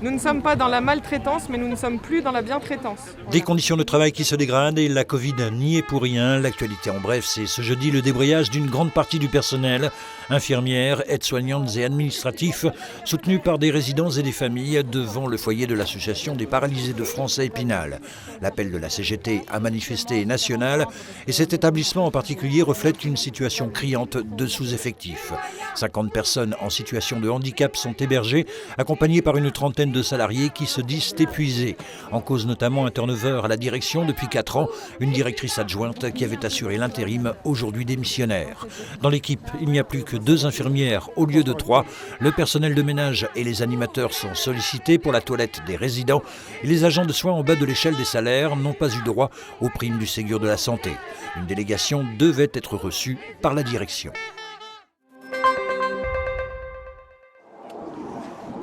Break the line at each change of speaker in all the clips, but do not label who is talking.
Nous ne sommes pas dans la maltraitance, mais nous ne sommes plus dans la bientraitance.
Des conditions de travail qui se dégradent et la Covid n'y est pour rien. L'actualité en bref, c'est ce jeudi le débrayage d'une grande partie du personnel, infirmières, aides-soignantes et administratifs, soutenus par des résidents et des familles devant le foyer de l'association des paralysés de France à Épinal. L'appel de la CGT à manifester est national et cet établissement en particulier reflète une situation criante de sous-effectifs. 50 personnes en situation de handicap sont hébergées, accompagnées par une trentaine de salariés qui se disent épuisés. En cause notamment un turnover à la direction depuis 4 ans, une directrice adjointe qui avait assuré l'intérim, aujourd'hui démissionnaire. Dans l'équipe, il n'y a plus que 2 infirmières au lieu de 3. Le personnel de ménage et les animateurs sont sollicités pour la toilette des résidents et les agents de soins en bas de l'échelle des salaires n'ont pas eu droit aux primes du Ségur de la santé. Une délégation devait être reçue par la direction.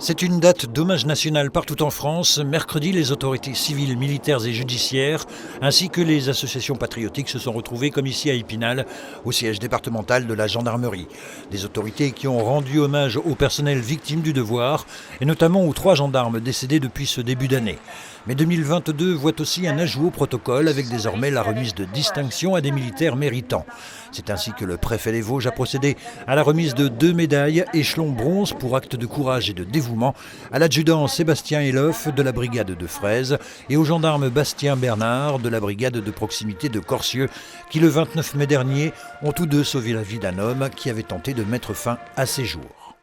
C'est une date d'hommage national partout en France. Mercredi, les autorités civiles, militaires et judiciaires, ainsi que les associations patriotiques se sont retrouvées, comme ici à Épinal, au siège départemental de la gendarmerie. Des autorités qui ont rendu hommage au personnel victime du devoir, et notamment aux 3 gendarmes décédés depuis ce début d'année. Mais 2022 voit aussi un ajout au protocole avec désormais la remise de distinctions à des militaires méritants. C'est ainsi que le préfet des Vosges a procédé à la remise de 2 médailles échelon bronze pour acte de courage et de dévouement à l'adjudant Sébastien Eloff de la brigade de Fraise et au gendarme Bastien Bernard de la brigade de proximité de Corcieux qui le 29 mai dernier ont tous 2 sauvé la vie d'un homme qui avait tenté de mettre fin à ses jours.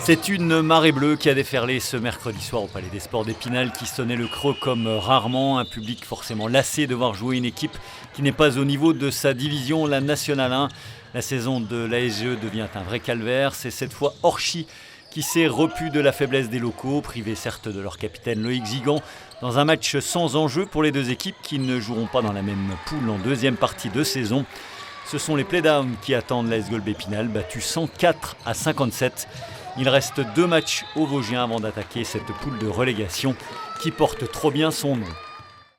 C'est une marée bleue qui a déferlé ce mercredi soir au Palais des Sports d'Épinal qui sonnait le creux comme rarement. Un public forcément lassé de voir jouer une équipe qui n'est pas au niveau de sa division, la Nationale 1. La saison de l'ASGE devient un vrai calvaire. C'est cette fois Orchy qui s'est repu de la faiblesse des locaux, privé certes de leur capitaine Loïc Zigan, dans un match sans enjeu pour les 2 équipes qui ne joueront pas dans la même poule en deuxième partie de saison. Ce sont les Playdowns qui attendent l'AS Golbe Épinal, battus 104-57. Il reste 2 matchs aux Vosgiens avant d'attaquer cette poule de relégation qui porte trop bien son nom.